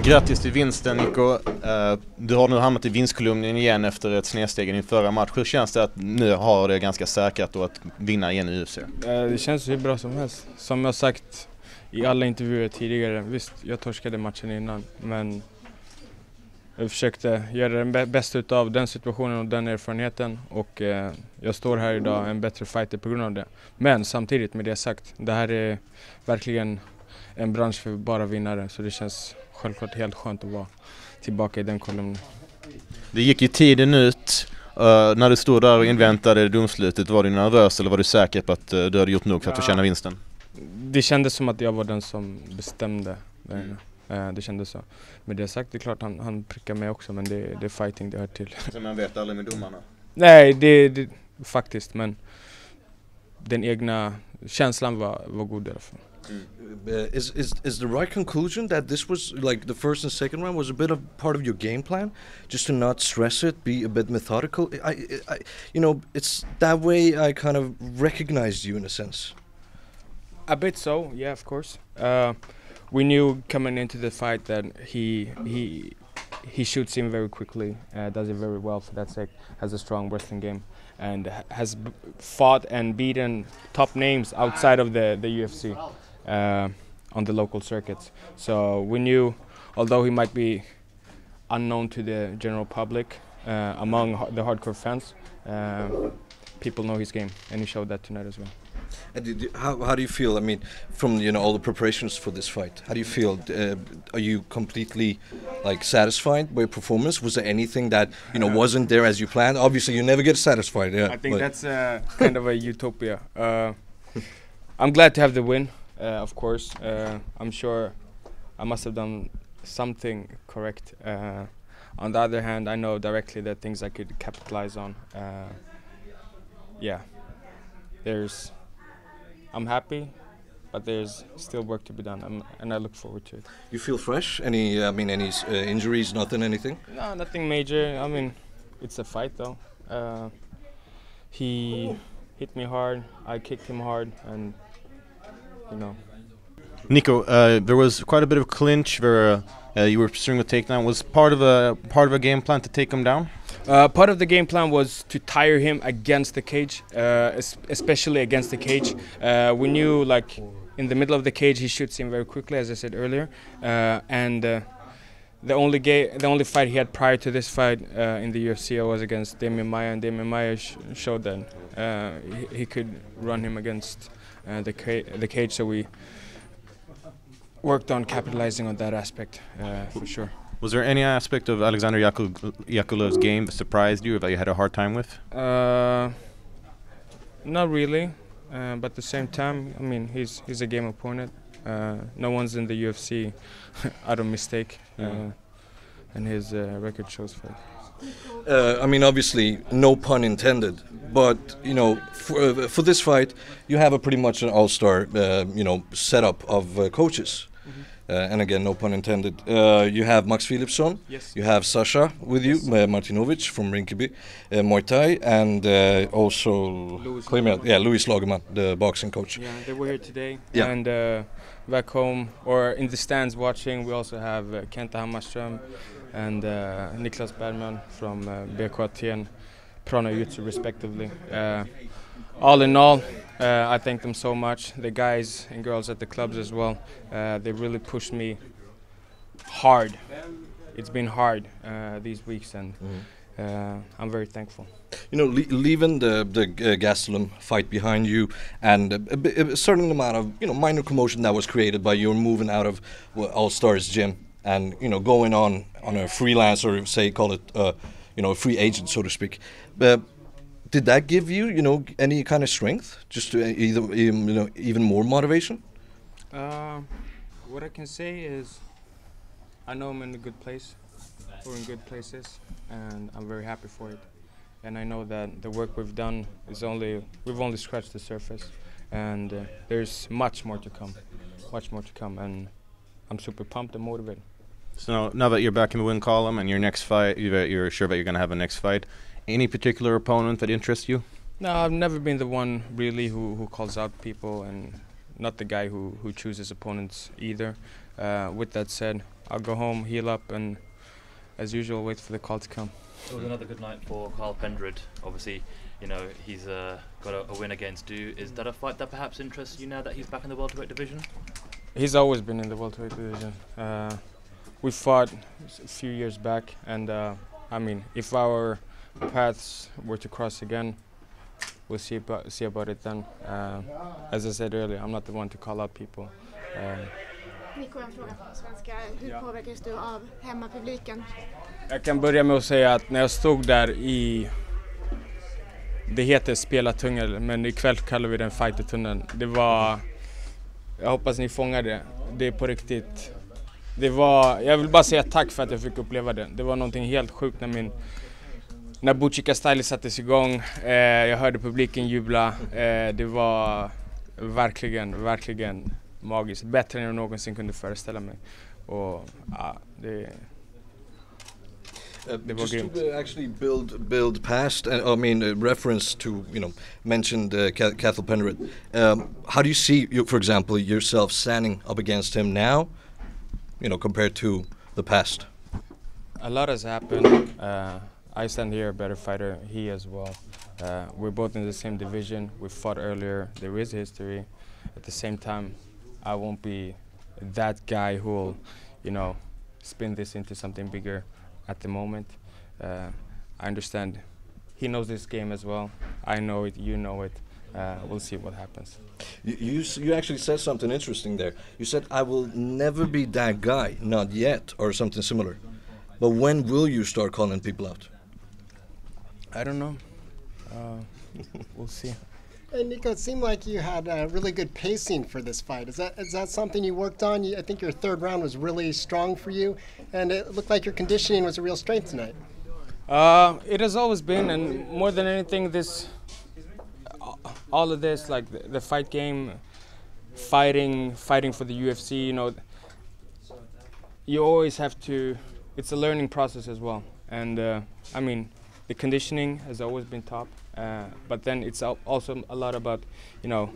Grattis till vinsten, Nico. Du har nu hamnat i vinstkolumnen igen efter ett snedsteg i din förra match. Hur känns det att nu har det ganska säkrat att vinna igen i UFC? Det känns hur bra som helst. Som jag sagt i alla intervjuer tidigare. Visst, jag torskade matchen innan, men jag försökte göra det bästa av den situationen och den erfarenheten. Och jag står här idag en bättre fighter på grund av det. Men samtidigt med det sagt, det här är verkligen en bransch för bara vinnare. Så det känns självklart helt skönt att vara tillbaka i den kolumnen. Det gick ju tiden ut. När du stod där och inväntade domslutet, var du nervös eller var du säker på att du hade gjort nog för att förtjäna vinsten? Det kändes som att jag var den som bestämde där inne. Det kändes så. Men det sagt, det är klart han prickar mig också, men det är fighting det hör till. Så man vet aldrig med domarna? Nej, det faktiskt, men den egna känslan var god i alla fall. Is the right conclusion that this was like the first and second round was a bit of part of your game plan, just to not stress it, be a bit methodical? You know, it's that way I kind of recognized you in a sense. A bit so, yeah, of course. We knew coming into the fight that he shoots in very quickly, does it very well for that sake, has a strong wrestling game, and has fought and beaten top names outside of the UFC on the local circuits. So we knew, although he might be unknown to the general public, among the hardcore fans, people know his game, and he showed that tonight as well. And how do you feel? I mean, from all the preparations for this fight, how do you feel? Are you completely satisfied by your performance? Was there anything that wasn't there as you planned? Obviously, you never get satisfied. Yeah, I think that's kind of a utopia. I'm glad to have the win. Of course, I'm sure I must have done something correct. On the other hand, I know directly that things I could capitalize on. Yeah, I'm happy, but there's still work to be done, and I look forward to it. You feel fresh? Any injuries? Anything? No, nothing major. I mean, it's a fight though. He hit me hard, I kicked him hard, and Nico, there was quite a bit of clinch where you were pursuing a takedown. Was part of a game plan to take him down? Part of the game plan was to tire him against the cage, especially against the cage. We knew, in the middle of the cage, he shoots in very quickly, as I said earlier. And the only fight he had prior to this fight in the UFC was against Damian Maia, and Damian Maia showed that he could run him against the cage. So we worked on capitalizing on that aspect for sure. Was there any aspect of Alexander Yakovlev's game that surprised you or that you had a hard time with? Not really, but at the same time, I mean, he's a game opponent. No one's in the UFC out of mistake, and his record shows for it. I mean, obviously, no pun intended, but for this fight, you have a pretty much an all-star, setup of coaches. And again, no pun intended. You have Max Philipsson, yes. You have Sasha with you, Martinovic from Rinkeby, Muay Thai, and also Louis Lagerman, the boxing coach. Yeah, they were here today. Yeah. And back home, or in the stands watching, we also have Kenta Hammarström and Niklas Bergman from BK Aten, Prana Jutsu respectively. All in all, I thank them so much, the guys and girls at the clubs as well. They really pushed me hard. It's been hard these weeks, and I'm very thankful. Leaving the Gastelum fight behind you, and a certain amount of minor commotion that was created by your moving out of All Stars gym and going on a freelance, or call it a free agent, so to speak. Did that give you, any kind of strength, just to even more motivation? What I can say is, I know I'm in a good place. We're in good places, and I'm very happy for it. And I know that the work we've done we've only scratched the surface, and there's much more to come, and I'm super pumped and motivated. So now that you're back in the win column and your next fight, you're sure that you're going to have a next fight. Any particular opponent that interests you? No, I've never been the one really who calls out people and not the guy who chooses opponents either. With that said, I'll go home, heal up, and as usual, wait for the call to come. It was another good night for Kyle Pendred. Obviously, you know, he's got a win against Du. Is that a fight that perhaps interests you now that he's back in the welterweight division? He's always been in the welterweight division. We fought a few years back, and I mean, if our paths were to cross again, we'll see about it then. As I said earlier, I'm not the one to call out people. Nico, en fråga på svenska. Hur påverkas du av hemmapubliken? Jag kan börja med att säga att när jag stod där det heter spelartunnel, men ikväll kallar vi den fightertunneln. Det var, jag hoppas ni fångar det. Det är på riktigt. Det var, jag vill bara säga tack för att jag fick uppleva det. Det var någonting helt sjukt när Buchika Style sattes igång. Jag hörde publiken jubla. Det var verkligen magiskt. Bättre än jag någonsin kunde föreställa mig. Och ja, det var just grymt. to actually build past, I mean, reference to, you know, mentioned Cathal Penrith. How do you see, for example, yourself standing up against him now, you know, compared to the past? A lot has happened. I stand here a better fighter, he as well. We're both in the same division. We fought earlier. There is history. At the same time, I won't be that guy who will, you know, spin this into something bigger at the moment. I understand he knows this game as well. I know it, you know it. We'll see what happens. You actually said something interesting there. You said, I will never be that guy, not yet, or something similar. But when will you start calling people out? I don't know. We'll see. Hey Nico, it seemed like you had really good pacing for this fight. Is that something you worked on? I think your third round was really strong for you, and it looked like your conditioning was a real strength tonight. It has always been, and more than anything, all of this, like the fight game, fighting for the UFC, you know, you always have to. It's a learning process as well, and I mean, the conditioning has always been top. But then it's also a lot about, you know,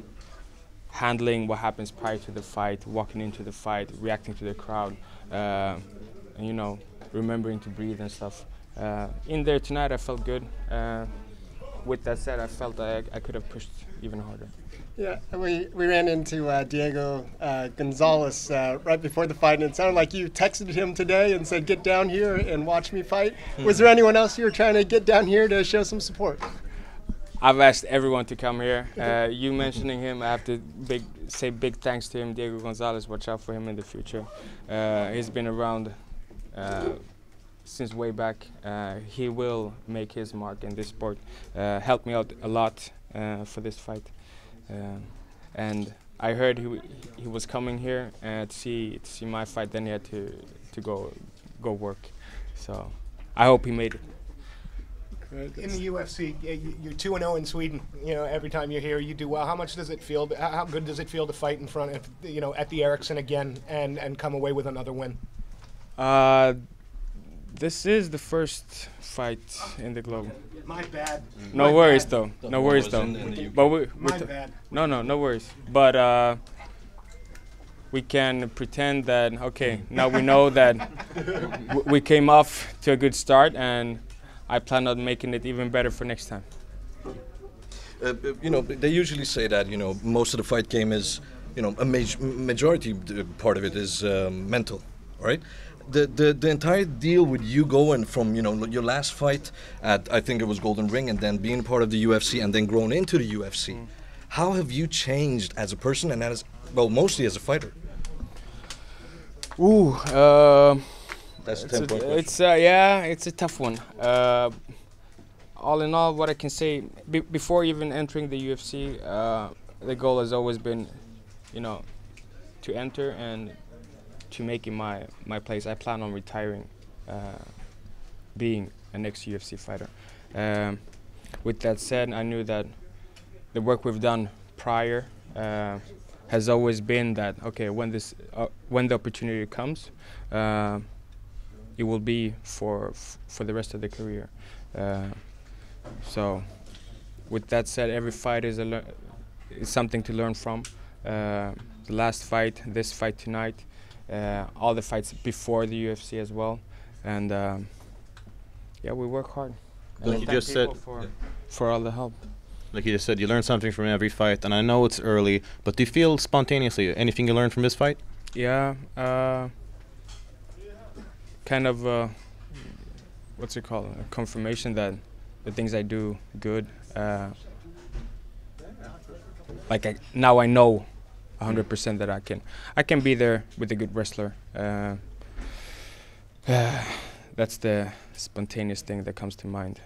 handling what happens prior to the fight, walking into the fight, reacting to the crowd, and, you know, remembering to breathe and stuff. In there tonight, I felt good. With that said, I felt I could have pushed even harder. Yeah, we ran into Diego Gonzalez right before the fight, and it sounded like you texted him today and said, "Get down here and watch me fight." Was there anyone else you were trying to get down here to show some support? I've asked everyone to come here. You mentioning him, I have to say big thanks to him, Diego Gonzalez. Watch out for him in the future. He's been around since way back. He will make his mark in this sport. Helped me out a lot for this fight. And I heard he was coming here to see my fight. Then he had to go work. So I hope he made it. In the UFC, you're 2-0 in Sweden. You know, every time you're here, you do well. How much does it feel? How good does it feel to fight in front of, you know, at the Ericsson again and come away with another win? This is the first fight in the globe. My bad. No worries though. No worries though. But my bad. No worries. But we can pretend that okay. Now we know that we came off to a good start, and I plan on making it even better for next time. You know, they usually say that, you know, most of the fight game is, you know, a majority part of it is mental, right? The entire deal with you going from, you know, your last fight at, I think it was Golden Ring, and then being part of the UFC and then growing into the UFC, how have you changed as a person and as, well, mostly as a fighter? Ooh, that's a 10-point question. It's a tough one. All in all, what I can say, before even entering the UFC, the goal has always been, you know, to enter and to make it my place. I plan on retiring, being a next UFC fighter. With that said, I knew that the work we've done prior has always been that, okay, when the opportunity comes, it will be for the rest of the career. So with that said, every fight is something to learn from. the last fight, this fight tonight, all the fights before the UFC as well, and yeah, we work hard. Like you just said, for all the help. like you just said, you learn something from every fight, and I know it's early, but do you feel spontaneously anything you learned from this fight? Yeah, kind of what's it called? A confirmation that the things I do good. Like now I know 100% that I can be there with a good wrestler. That's the spontaneous thing that comes to mind.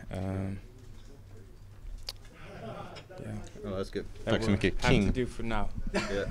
Yeah. Oh, that's good. That Tack så mycket. time King. to do for now. Yeah.